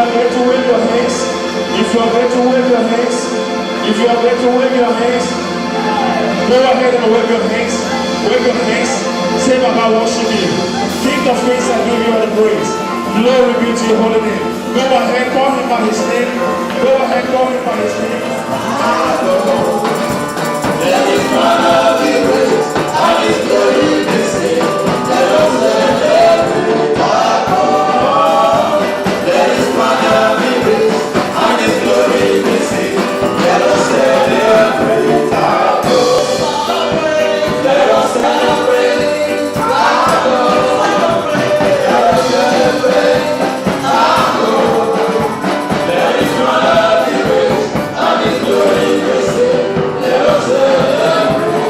are going to wave your hands, if you are going to wave your hands, if you are going to wave your hands, go ahead and wave your hands. Wave your hands. Say, Baba, worship you. King of kings, I give you all the praise. Glory be to your holy name. Go ahead, call him by his name. Go ahead, call him by his name. Let his honor be raised, and his glory be seen. Let us celebrate our God. Let his honor be raised, and his glory be seen. Let us celebrate our God. Let us celebrate our God. Let us celebrate our God. Let his honor be raised, and his glory be seen. Let us celebrate.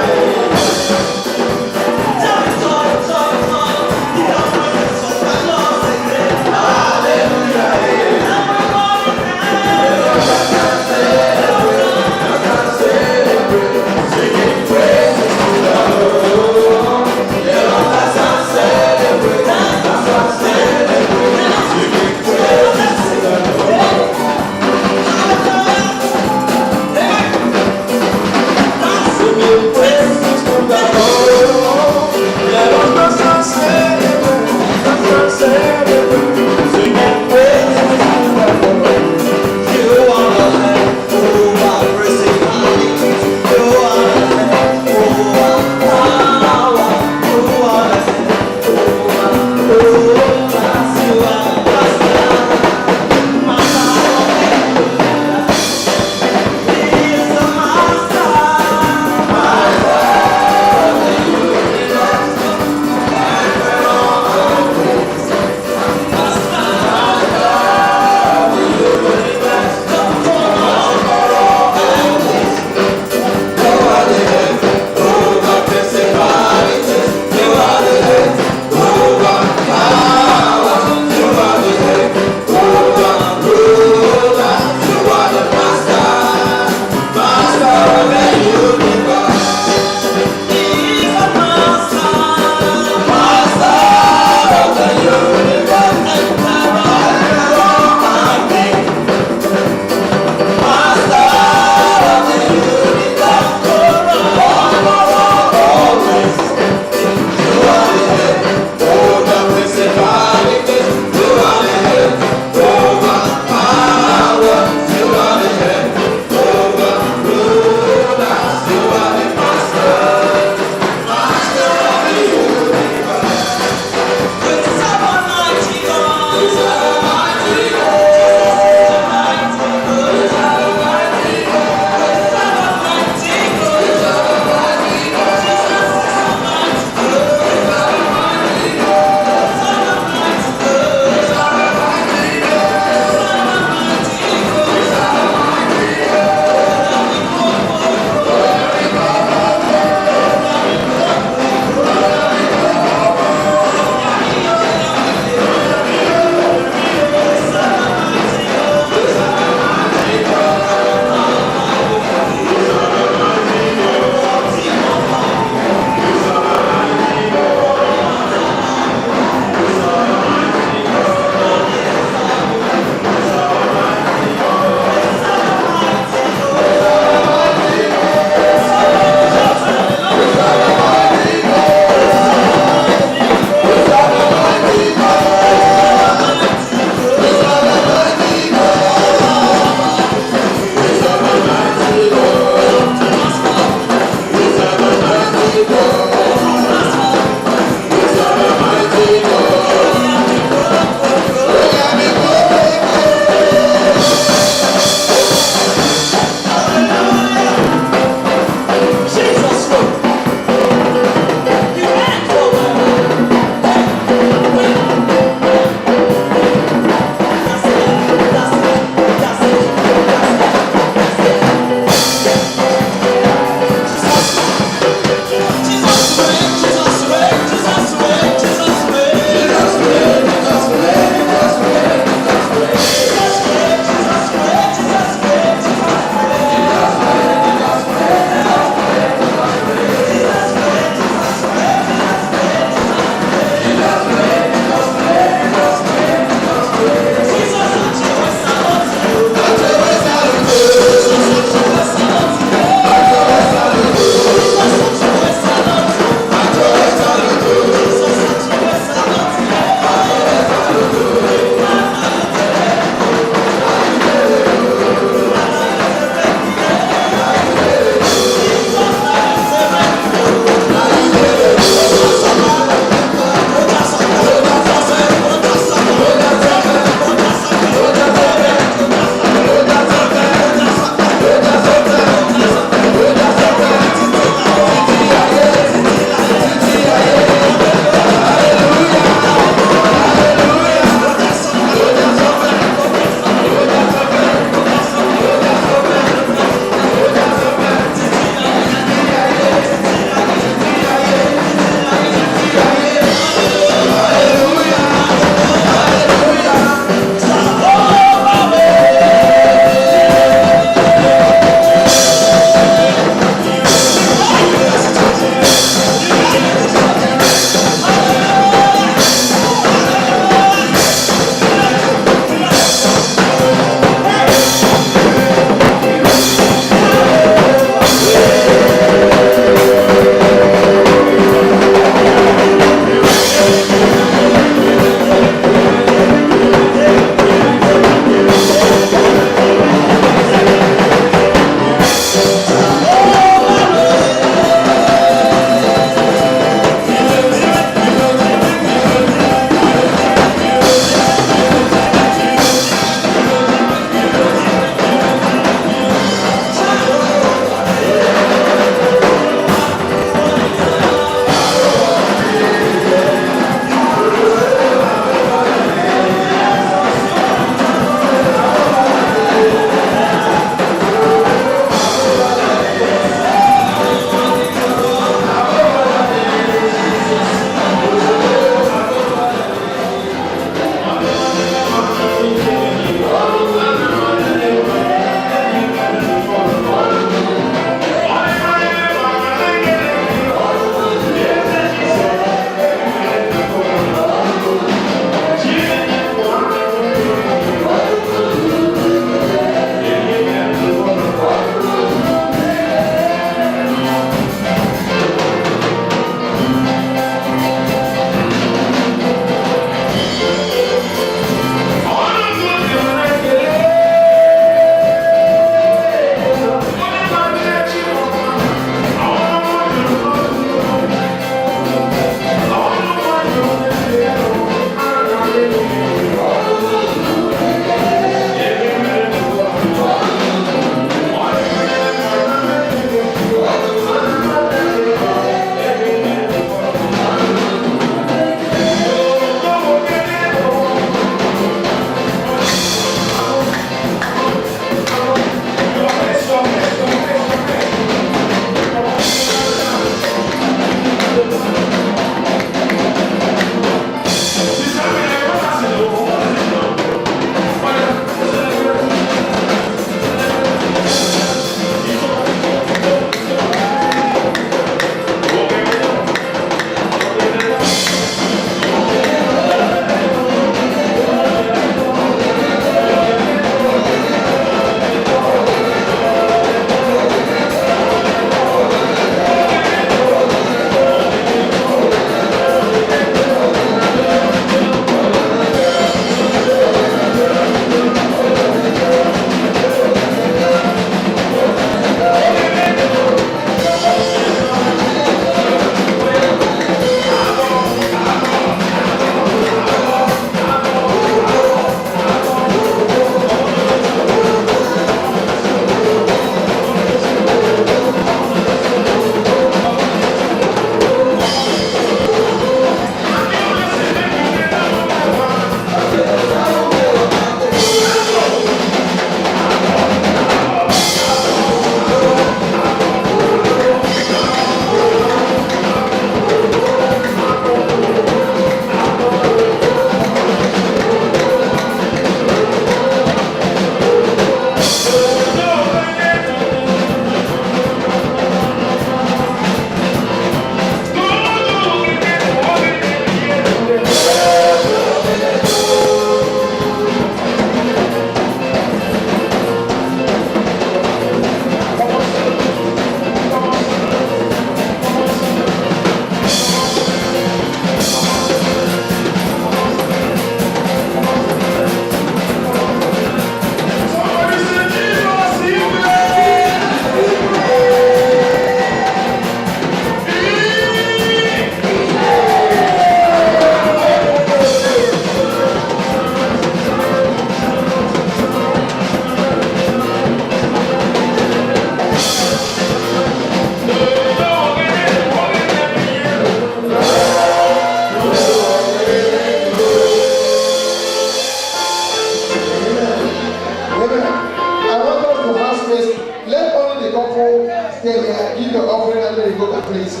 is, let only the couple stay there, give your offering, and then you go back, please.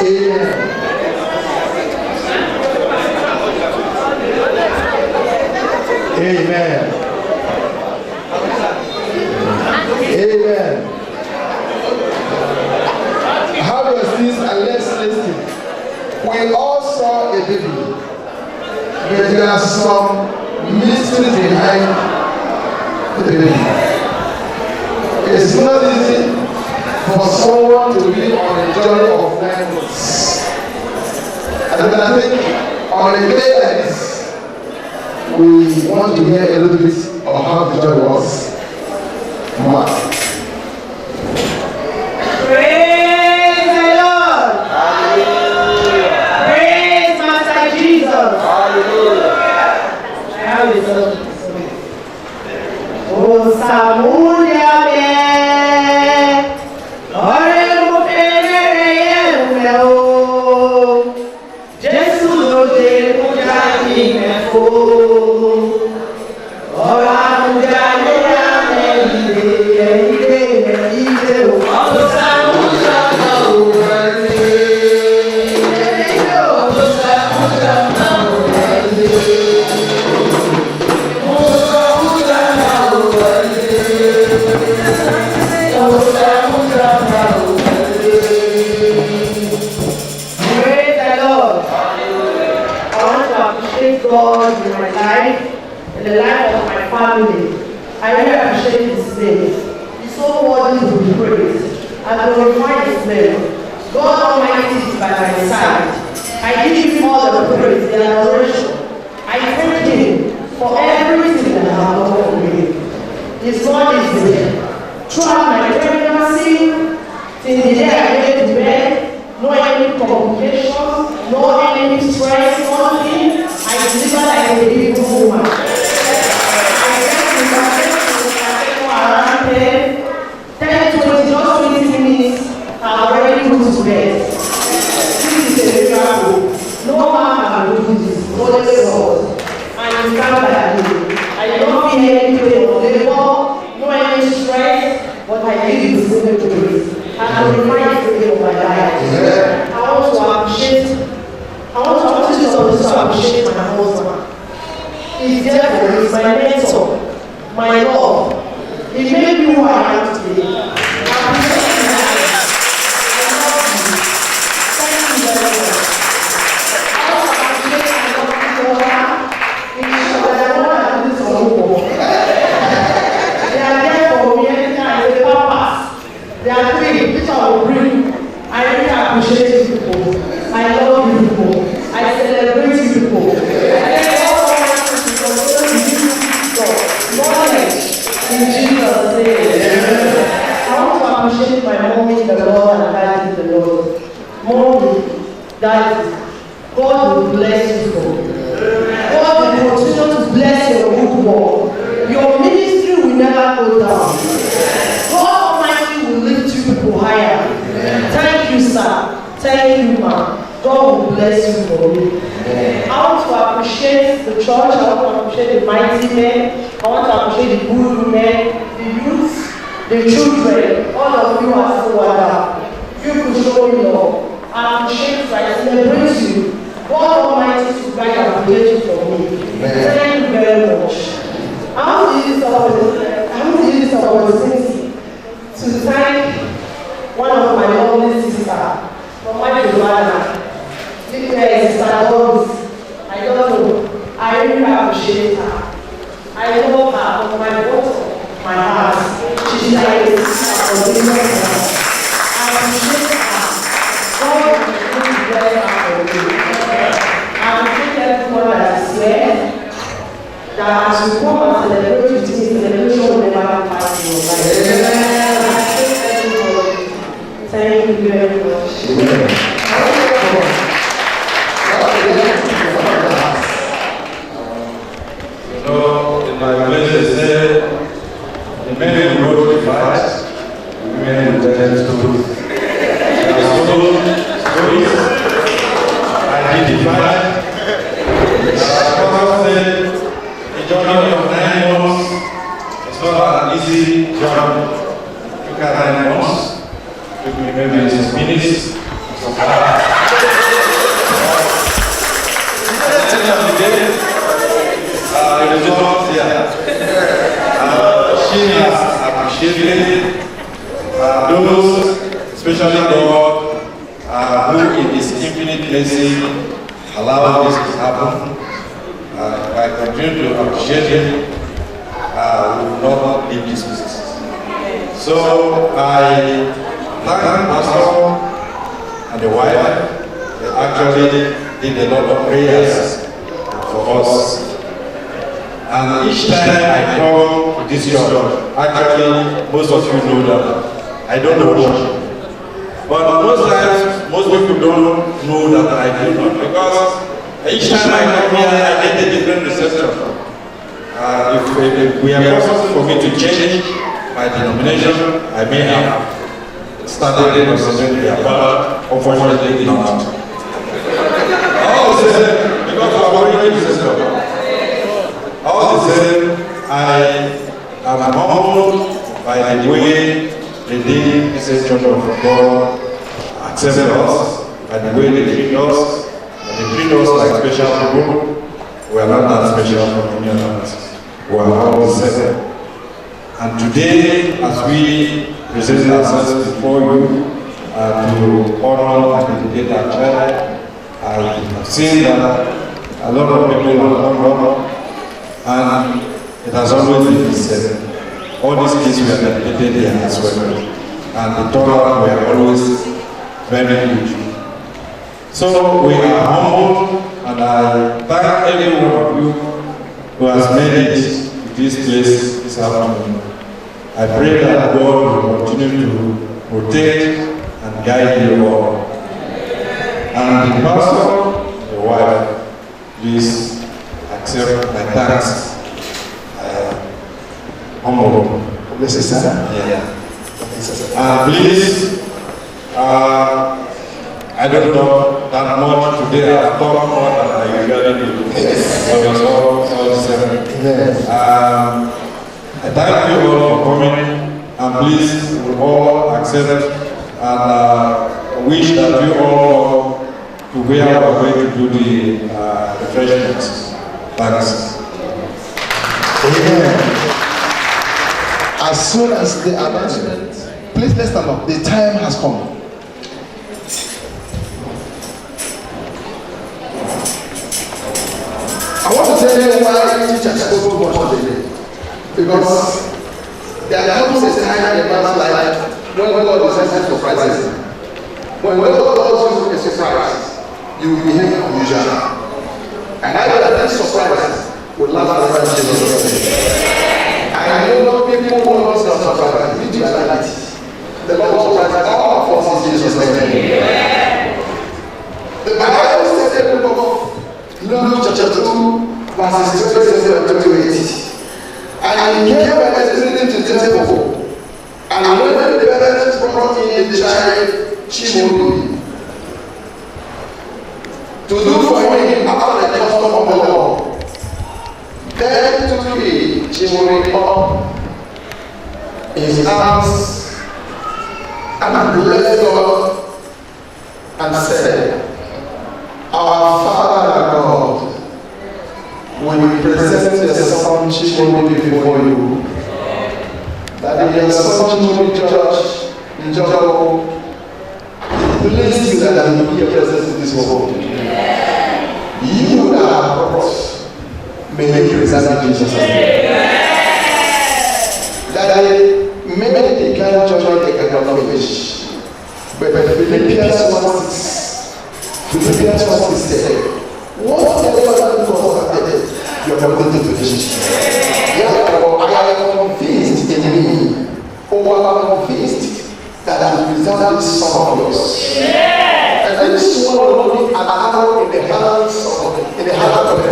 Amen. Amen. Amen. Have your seats and let's listen. We all saw a baby, but there are some mysteries behind the baby. It's not easy for someone to be on a journey of 9 months. And I think on a day like this, we want to hear a little bit of how the journey was. Mark. Praise the Lord. Hallelujah. Praise Master Jesus. Hallelujah. How is it? O Samudia be, ore mo fere ye o, Jesu lo de mo jani me fo, ora mo jani God in my life and the life of my family. I really appreciate His name. He's so worthy to be praised. I glorify His name. God Almighty is by my side. I give Him all the praise and adoration. I thank Him for everything that I have done for me. His God is there. Throughout my pregnancy, since the day I went to bed, no any complications, no any stress, nothing. I deliver like a beautiful woman. I get to the around there, 10 to 20, just 20 minutes, I'm already put to bed. This is a miracle. No man can do this, only God. And you can't by me. I don't feel any pain or labor, no any stress, but I give you the same praise. And glorify the name of my life. I want to appreciate. I want to appreciate my husband. He's there for me, he's my mentor, my love. He made me who I am today. I appreciate him. I love you. Thank you very much. I want to appreciate my love for her. I want to do this for you. They are there for me anytime they pass. There are 3 which I will bring. I really appreciate you people. I love you people. I celebrate you people. I all knowledge in Jesus' name. I want to appreciate my mommy in the Lord and daddy in the Lord. Mommy, daddy, God will bless you people. God will continue to bless your good work. Your ministry will never go down. God Almighty will lift you people higher. Thank you, sir. Thank you, ma'am. God will bless you for me. I want to appreciate the church. I want to appreciate the mighty men. I want to appreciate the good women, the youth, the children. All of you are so wonderful. You could show me love. I appreciate you. I celebrate you. God Almighty to guide and protect you for me. Thank you very much. I want to use this opportunity to thank one of my lovely sisters from my brother. Sister Doris. I don't know. I really appreciate her. I love her from my bottom, my heart. She's like a sister for me. I appreciate her. God will continue to bless her for me. I appreciate everyone that is here. That as you come and celebrate with me, celebration will never pass your life. Thank you very much. My message said, the men who go to fight, the men who tell stories. There are stories, I did the fight. As Pastor said, the journey of 9 once again, the result here. She has appreciated those, especially God, who in His infinite mercy allowed this to happen. I continue to appreciate Him. We will not leave this business. So I thank Pastor and the wife. They actually did a lot of prayers for us. And each time I come to this church, actually most of you know that I don't worship. But most times, most people don't know that I do not, because each time I come here, I get a different reception. If we are possible for me to change my denomination, I may have started representing the above, unfortunately not. All the same, because of our religious system. All the same, I am humbled by the way the Dean Church of God accepts us, by the way they treat us, and they treat us like special people. We are not that special from any others. We are all the same. And today, as we present ourselves before you to honor and dedicate our child, I have seen that a lot of people have come up, and it has always been the same. All these kids were dedicated here as well, and the turnout were always very good. So we are humbled, and I thank every one of you who has made it to this place this afternoon. I pray that God will continue to protect and guide you all. And the pastor, the wife, please accept my thanks. Humble. This is sir. Yeah. And please, I don't know that much today. I thought more than I usually do. So it's all the same. Yes. I thank you all for coming, and please all accept and wish that you all to where we are going to do the refreshments. Thanks. Amen. As soon as the announcement, please let's stand up. The time has come. I want to tell you why teachers spoke too much today. Because there comes a time in man's life when God decides to surprise him. When God calls you a surprise, you will behave unusual. And I know that this surprise will last forever in Jesus' name. I know people who want to surprise me. Did you like it? The Lord will surprise all of us in Jesus' name. The Bible says in the book of Luke chapter 2, verses 27 to 28. And he came and entered into the temple. And when the parents brought in the child, Chimodi, to do for him after the custom of the law, then took he Chimodi up in his arms and blessed God and said, Our Father God, when we present your son Chimodi before you, that your son Chimodi Church in Jogo, please you that he be a presence in this world. You that are brought, may you present in Jesus' name. That many can join the acknowledge, but Philippians 1:6, Philippians 1:6 said, whatever God has done, you are going to finish. Therefore, I am convinced in me, or I am convinced that I will preserve this son of yours. And this one will not be an arrow in the hands of the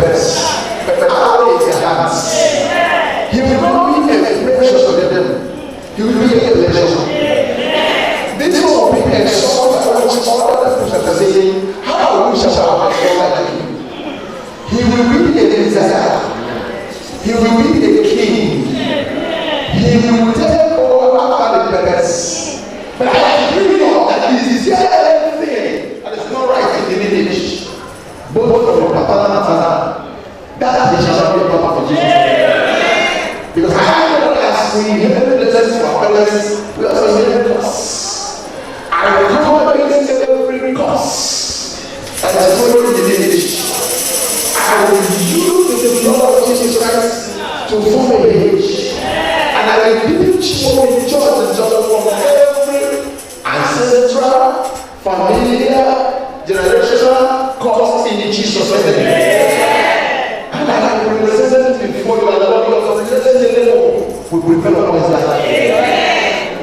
parents, but an arrow in their hands. He will not be a pleasure to them. He will be a pleasure. This will be a song that which other people are saying, how we shall have a like him. He will be a desire. He will be a king. He will take over after the parents. But I agree that it is everything that is not right in the lineage, both from the paternal form a hedge. And I will each one in church and just from every ancestral, familiar, generational cause in Jesus' name. And I represent before you and the Lord of the we prepare our lives like that.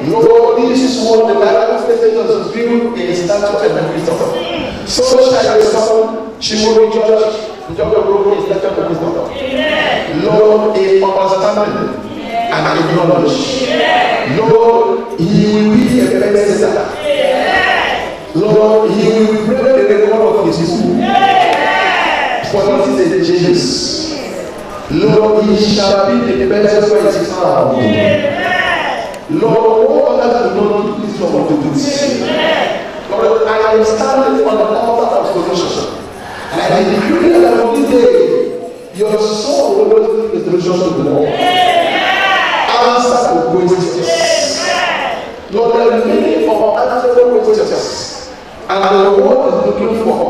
Lord, this is what the Bible states us to build a statue and wisdom. So shall your son, she will be judged, judge of broken is statue and wisdom. Lord, a understanding and a knowledge. Lord, he will be a messenger. Lord, he will break the record of his people. For this is a Jesus. Lord, he shall be the best where it is found. Lord, all that do not do this from what to do. Lord, I am standing on the altar of solution. And I decree that on this day, your soul will always bring the solution to the Lord. Answer the questions. Lord, there are many of answerable questions. And the world is looking for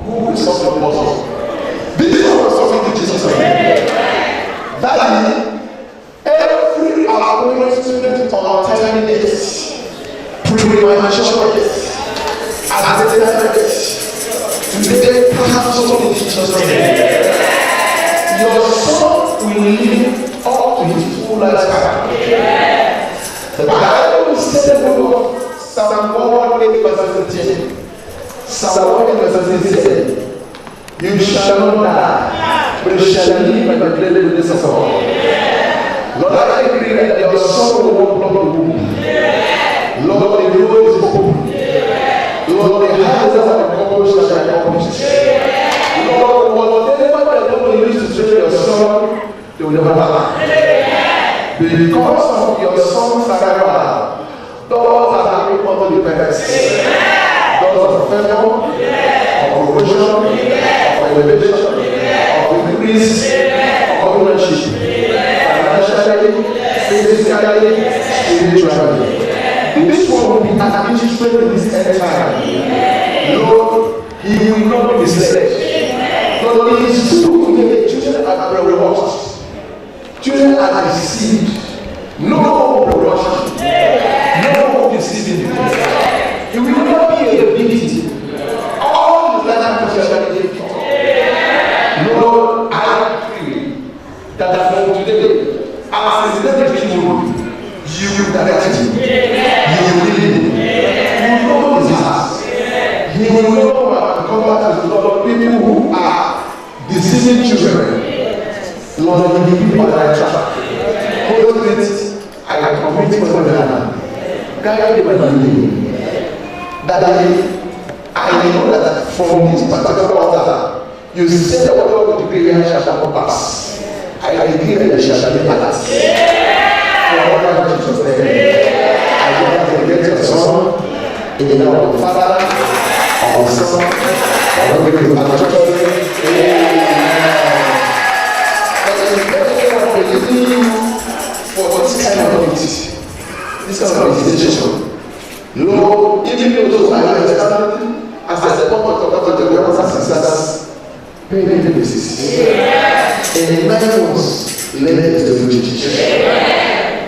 who will solve the puzzle. This is what something to Jesus. That every appointment on 10 days, premature death, accidental death, today cancel in Jesus' name. Your son will live up to his full lifespan. The Bible says the book of Psalm 118 verse 17. Psalm 118 verse 17. You shall not die, but you shall live and declare the goodness of God. Lord, I decree that your son will not block the womb. Lord, the road is open. Lord, the hands of the couple shall be accomplished. Lord, whatever the devil used to train your son, they will never lie. Because of your son's arrival, doors are open unto the parents. Doors of favor, of promotion, of elevation, of increase, of ownership, financially, physically, spiritually. This one will be administrated this end time. Lord, he will not be misled. Lord, he is too good. Children are brainwashed. Children are deceived. No more brainwashing. No more deceiving. You will not be a victim. All the life of your child is a victim. Lord, I pray that from today, as the leader of you will direct him. You will lead him. You will know his heart. He will know and come back to the Lord people who are deceiving children. Lord, you will be on that track. Hold it. I commit to the hand. Guide me by the name. That I know that from this particular altar, you said that whatever the decree shall come pass. I decree that it shall be passed. For all of Jesus' name, I dedicate your son in the name of the Father, of the Son, of the Holy Spirit. Amen. For this kind of unity, this kind of visitation. Lord, even those who are understanding as a point of contact with the brothers and sisters, pay the basis. And in 9 months, let it to the church.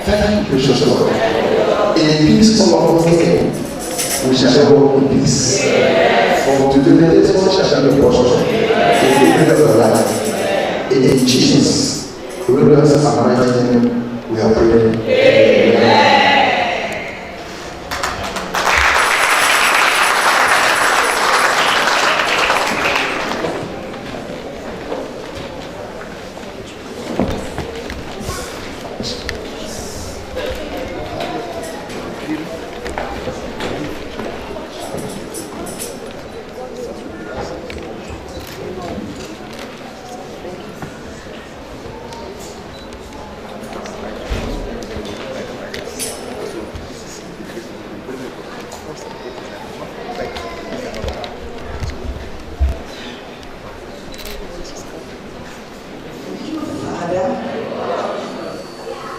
Thank you, precious Lord. In peace, all of us came. We shall walk in peace. From today, the next one shall be portion. In the prayer of life. In Jesus' glorious and mighty name, we are praying. Amen.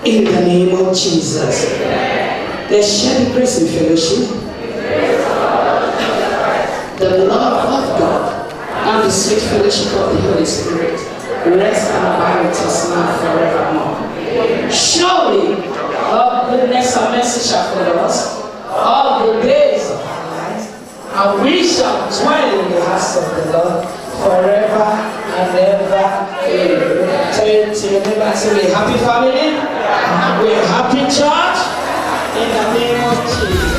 In the name of Jesus, there shall be grace and fellowship, the love of God, and the sweet fellowship of the Holy Spirit rest and abide with us now forevermore. Surely, God's goodness and mercy shall follow us all the days of our lives, and we shall dwell in the house of the Lord forever and ever. Amen. Tell your neighbor, say, we're happy family, we're happy church, in the name of Jesus.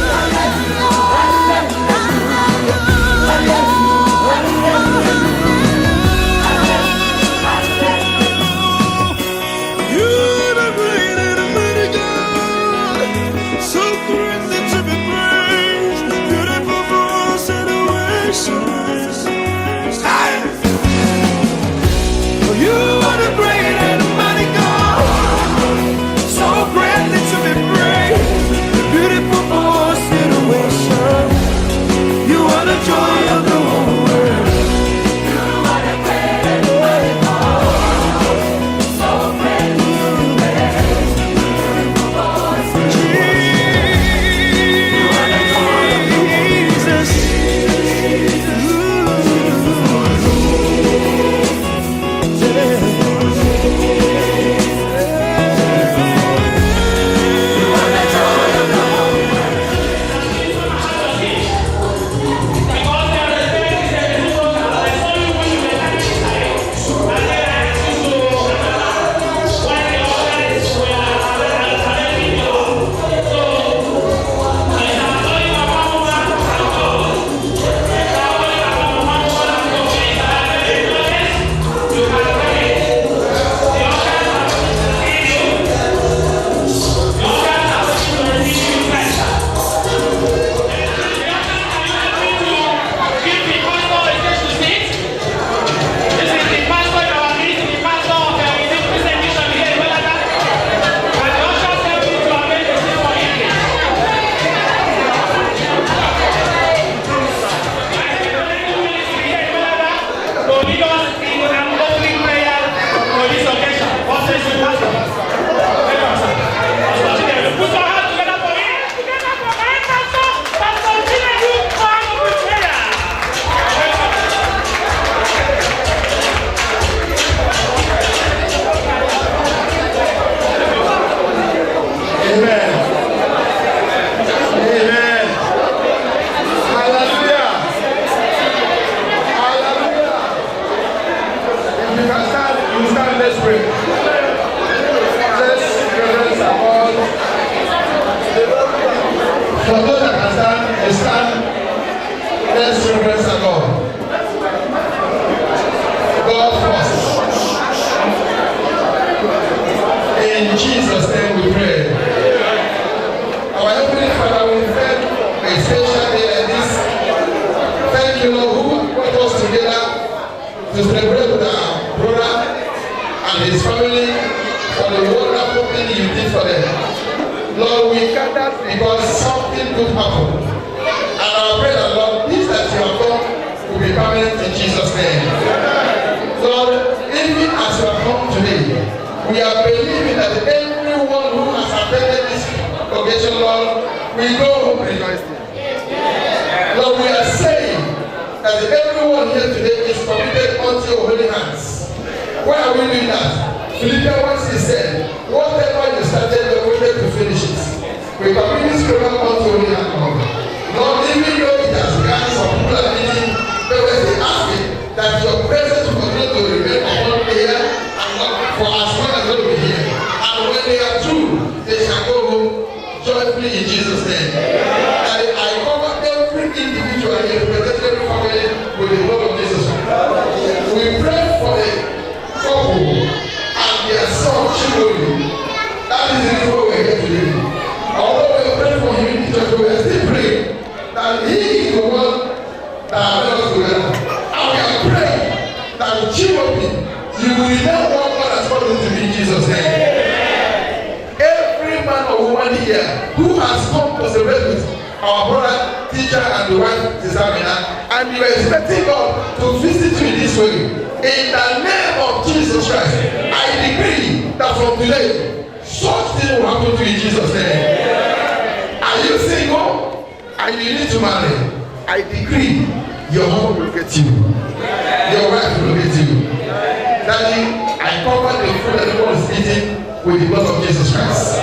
with the blood of Jesus Christ.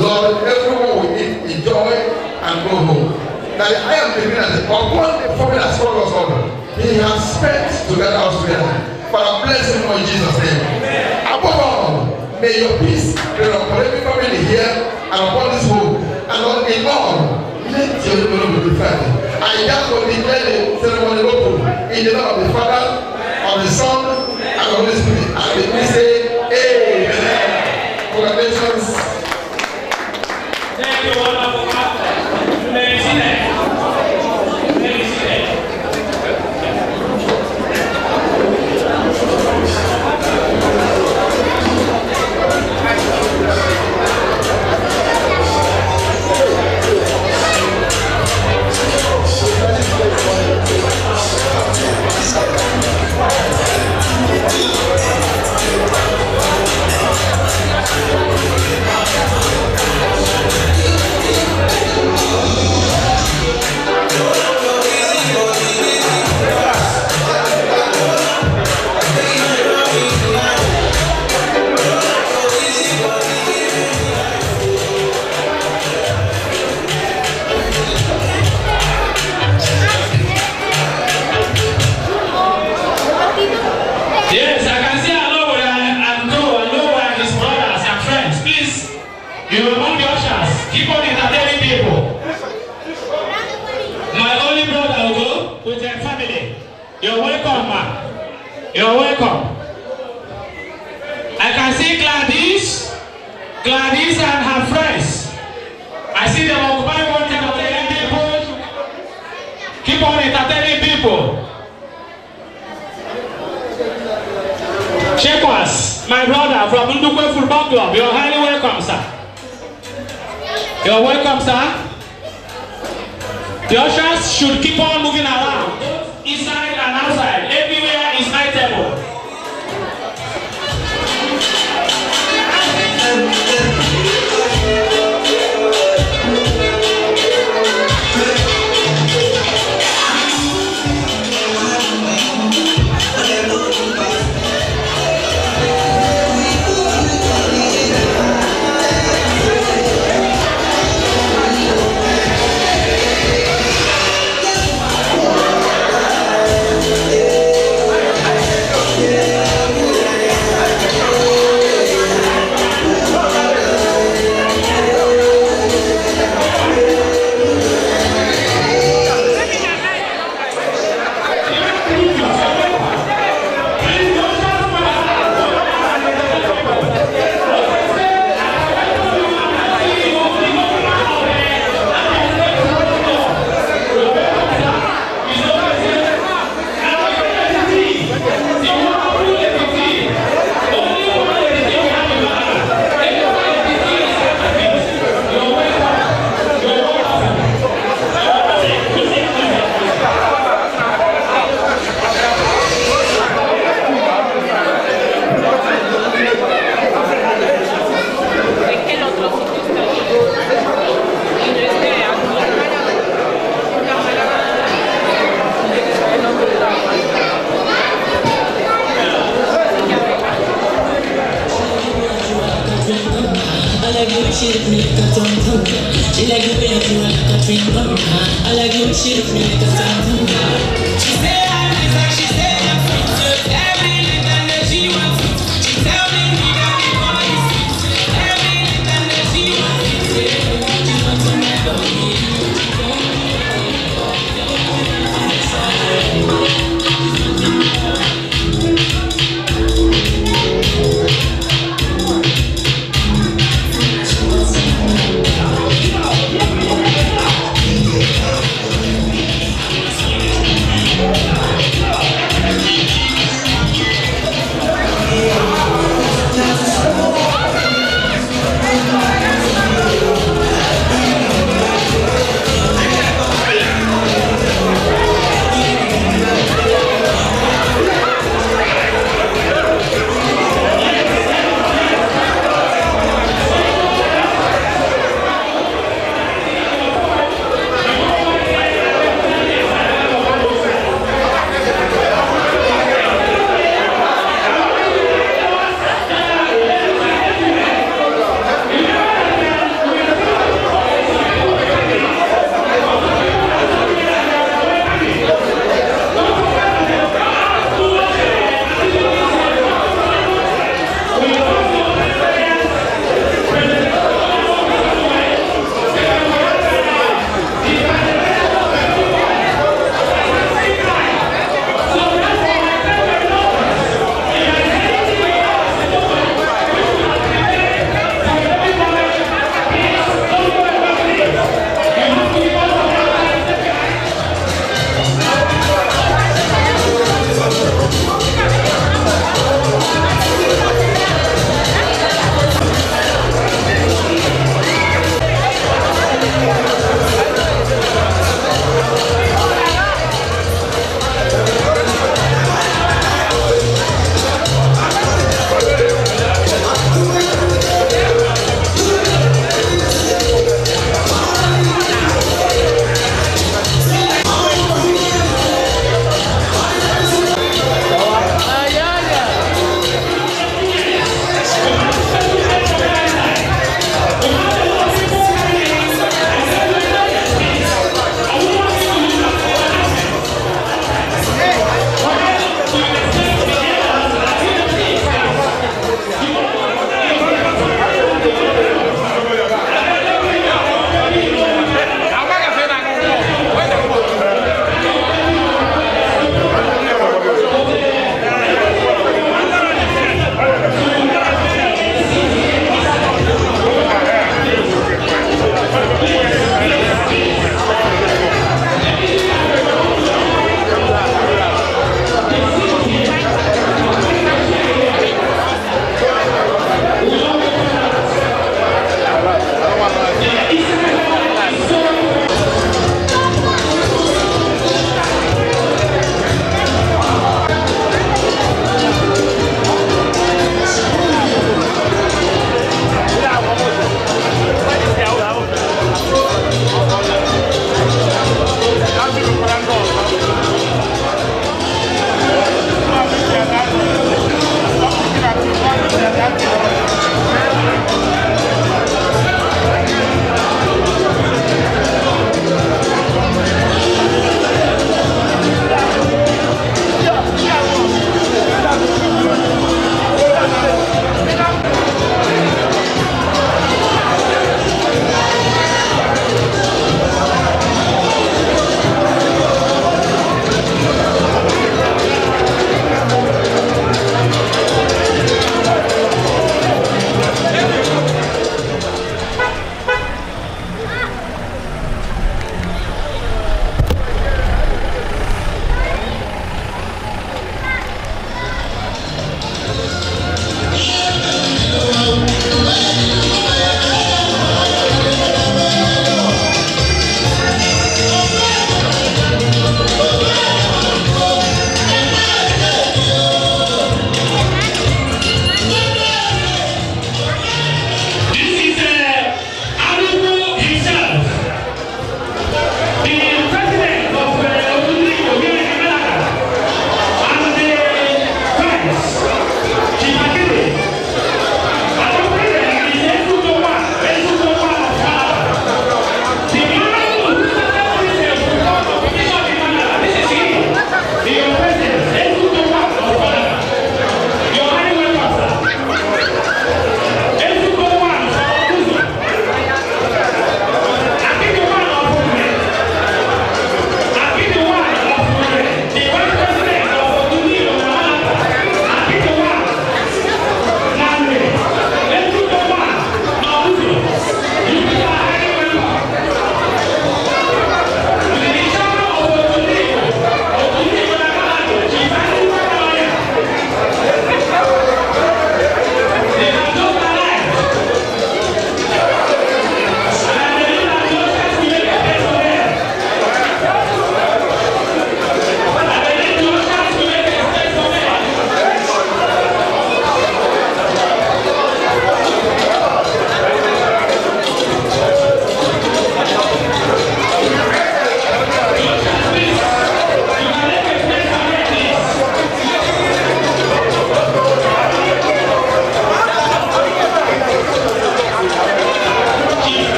Lord, everyone will enjoy and go home. That I am believing that upon the family that called us all, He has spent together us together. Father, bless Him in Jesus' name. Above all, may your peace be upon every family here and upon this home. And Lord, in all, let your name be glorified. I therefore declare the ceremony open in the name of the Father, of the Son, and of the Holy Spirit. And we say, Amen. Congratulations. Thank you, wonderful pastor. You may be seated. You may be seated. You're welcome. I can see Gladys and her friends. I see them occupying one entertaining people. Keep on entertaining people. Checkers, my brother from Ndukwe Football Club. You're highly welcome, sir. You're welcome, sir. The ushers should keep on moving around, inside and outside. Everywhere is high table.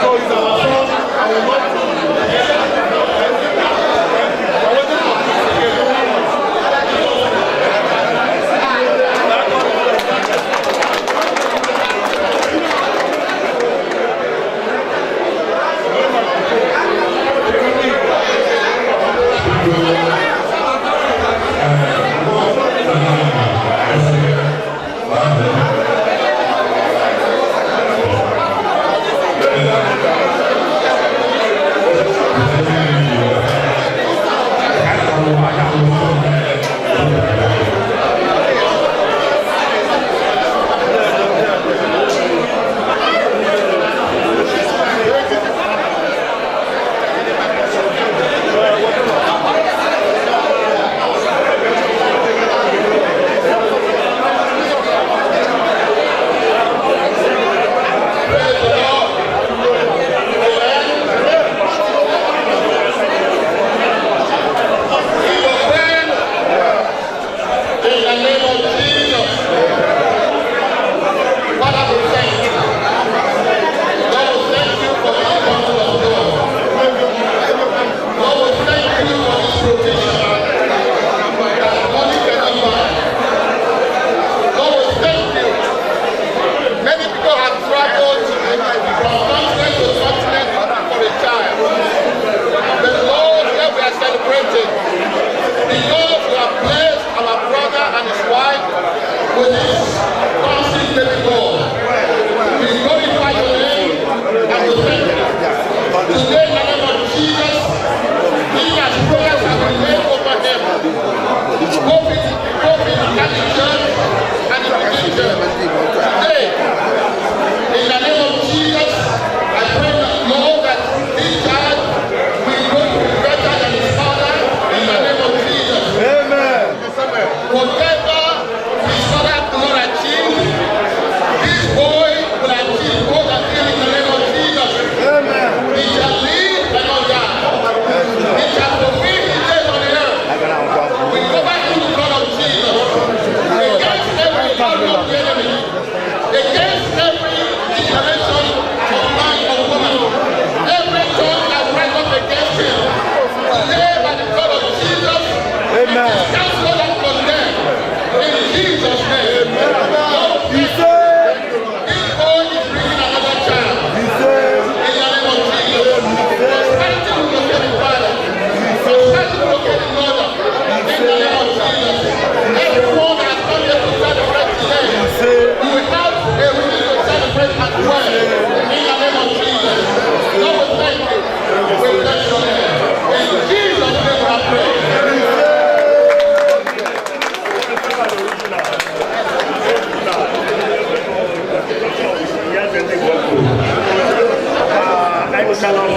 So it's our song, I will not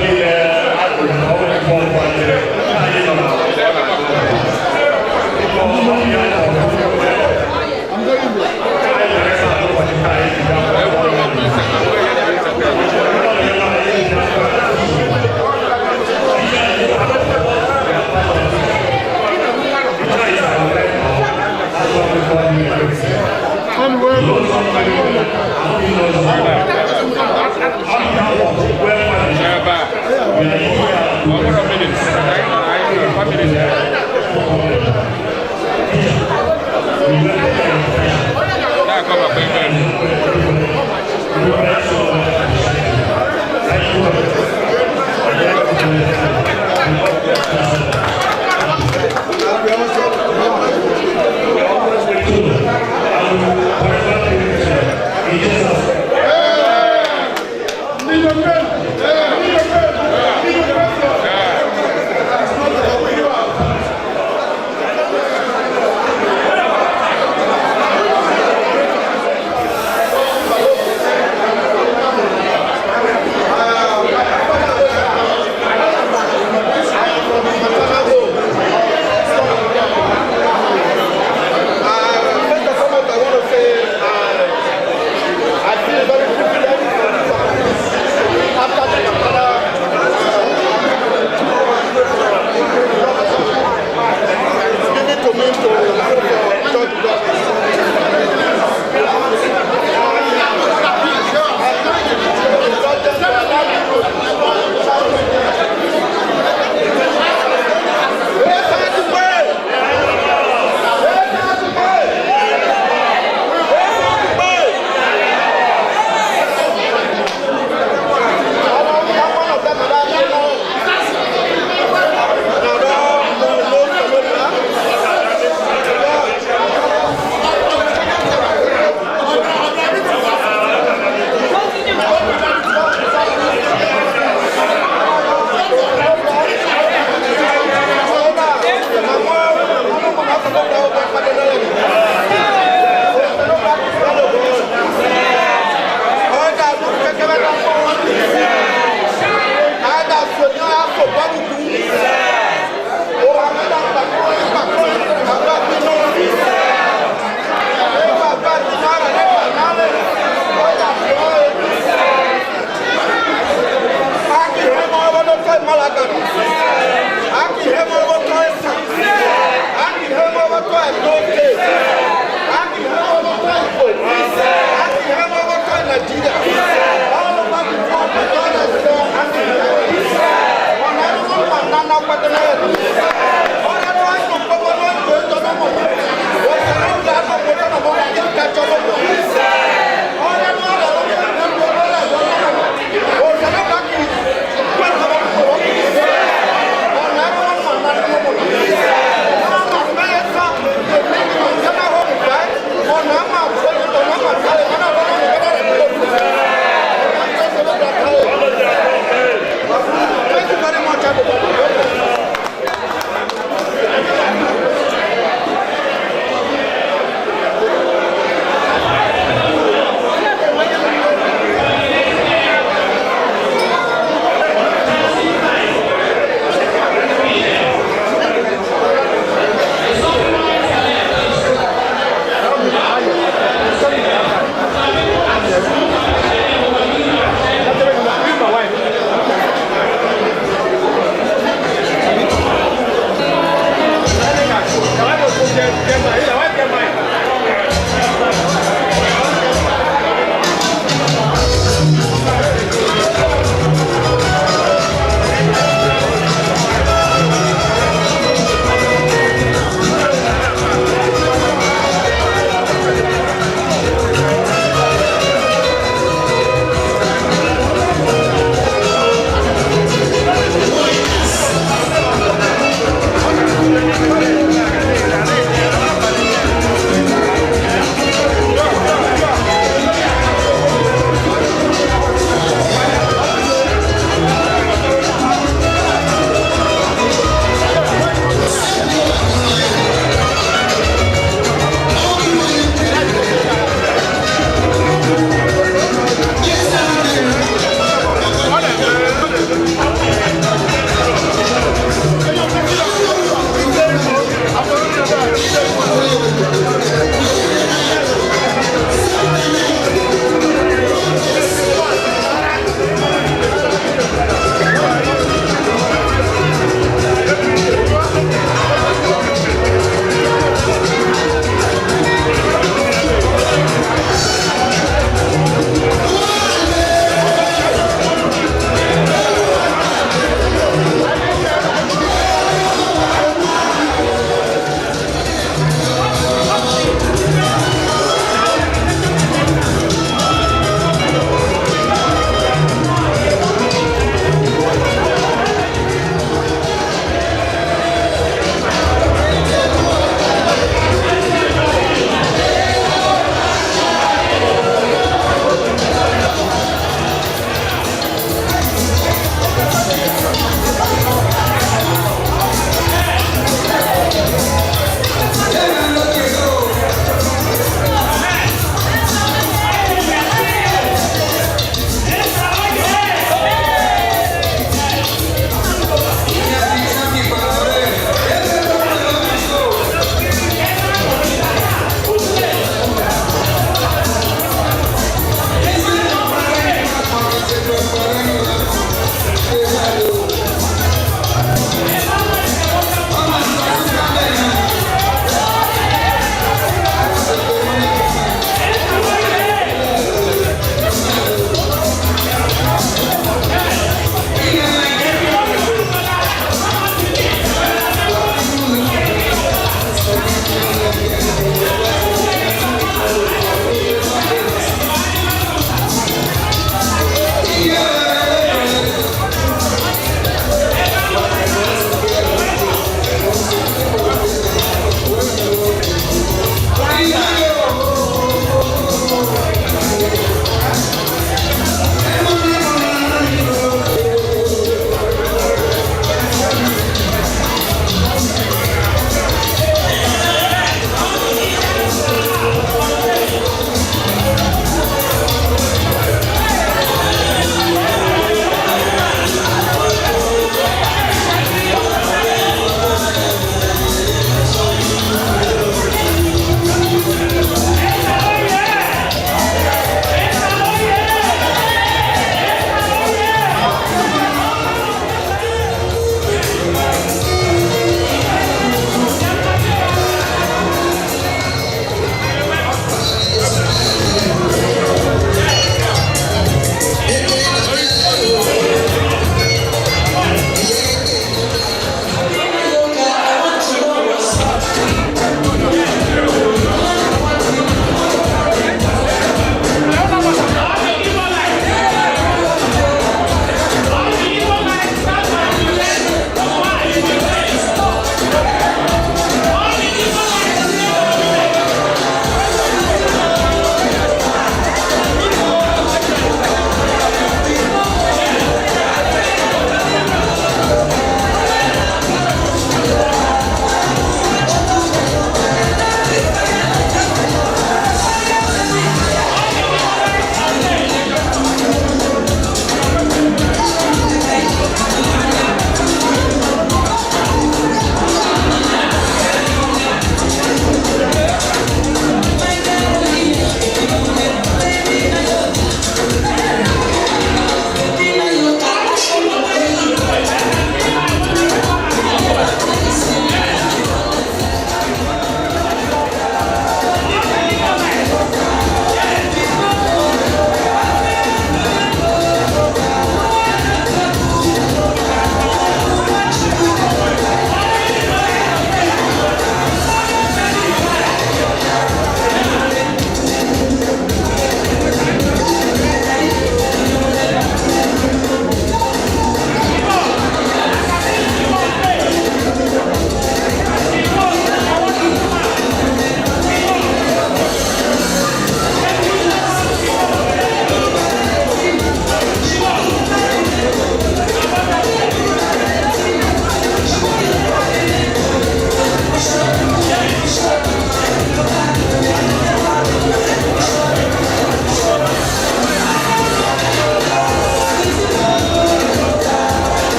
Yeah.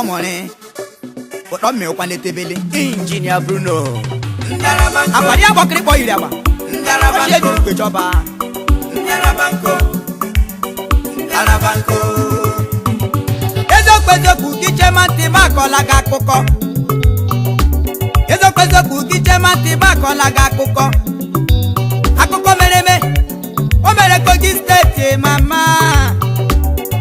money. But I'm me open the table. Engineer Bruno. Apadia bakri boy iliaba. She do good job. Ndarabanko. Ezo kwezo kukiche mati bakola gakoko. Ezo kwezo kukiche mati bakola gakoko. Akoko mereme. O mere kogi state mama.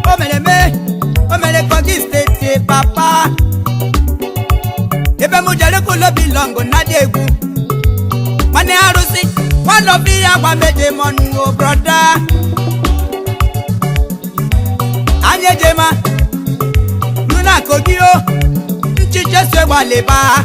O mere kogi state papa. Ebe mujale kulo bilongo na degu. Mane arusi, walo biya kwa meje monu o brother. Anye jema, luna kogio, nchiche se waleba.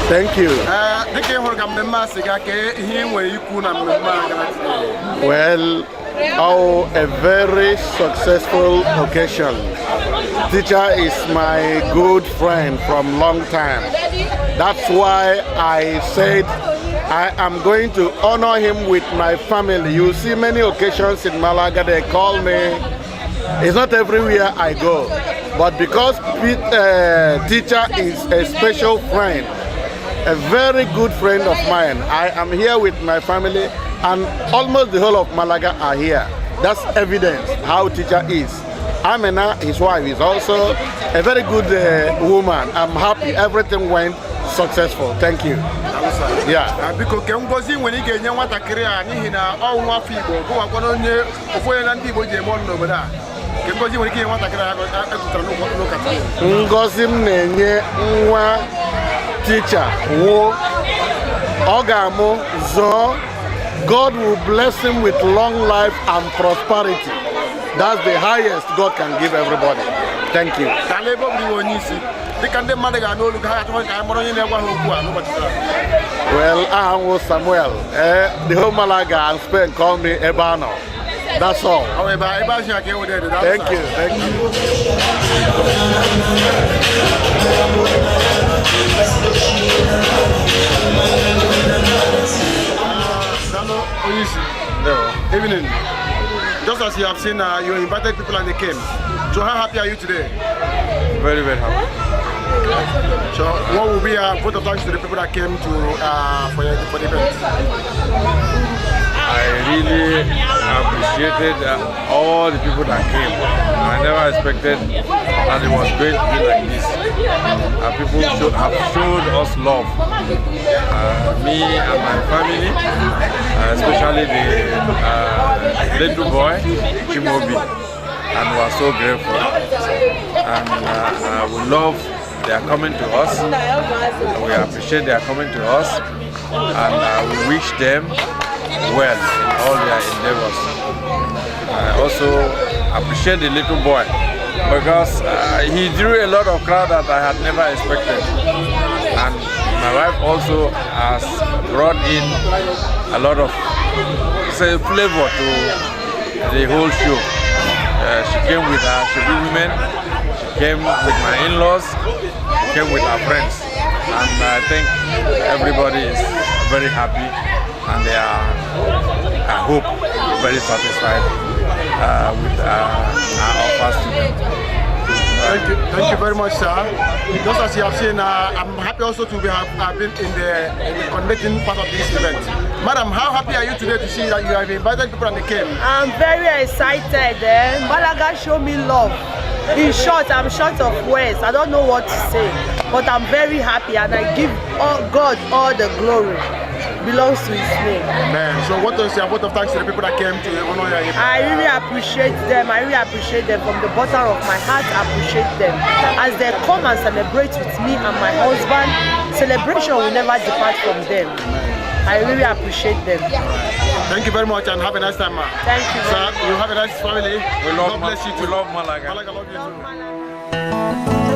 Thank you. Well, oh, a very successful occasion. Teacher is my good friend from long time. That's why I said I am going to honor him with my family. You see many occasions in Malaga, they call me. It's not everywhere I go. But because teacher is a special friend, a very good friend of mine, I am here with my family, and almost the whole of Malaga are here. That's evidence how teacher is. Amina, his wife, is also a very good woman. I'm happy everything went successful. Thank you. Yeah. Because Ngozi when he get nwatakịrị a n'ihi na ọ nwa afọ Igbo bụ akwa onye ofu onye na ndị Igbo ji eme ọnụ n'obodo a. Ngozi nwere ike inye nwatakịrị a ekutara n'ụka. Ngozi m na-enye nwa teacher wo ọ ga-amụ zọọ. God will bless him with long life and prosperity. That's the highest God can give everybody. Thank you. Well, I'm Samuel. The whole Malaga and Spain call me Ebano. That's all. Thank you. Thank you. Evening. Just as you have seen, you invited people and they came. So how happy are you today? Very, very happy. So what will be a vote of thanks to the people that came to for the event? I really appreciated all the people that came. I never expected that it was going to be like this. People have showed us love. Me and my family, especially the little boy, Chimobi, and we are so grateful. And we love their coming to us. We appreciate their coming to us, and we wish them well in all their endeavors. I also appreciate the little boy because he drew a lot of crowd that I had never expected, and my wife also has brought in a lot of flavor to the whole show. She came with her Shebi women, she came with my in-laws, she came with her friends, and I think everybody is very happy, and they are, I hope, very satisfied with our offers to them. Thank you very much, sir. Just as you have seen, I'm happy also to have been in the coordinating part of this event. Madam, how happy are you today to see that you have invited people and they came? I'm very excited. Malaga showed me love. In short, I'm short of words. I don't know what to say, but I'm very happy, and I give God all the glory. Belongs to His name. Amen. So what is your vote of thanks to the people that came to honor your event? I really appreciate them. I really appreciate them from the bottom of my heart. I appreciate them as they come and celebrate with me and my husband. Celebration will never depart from them. I really appreciate them. Thank you very much and have a nice time, man. Thank you. Sir, you have a nice family. We love God bless you too. We love Malaga. Malaga love you too.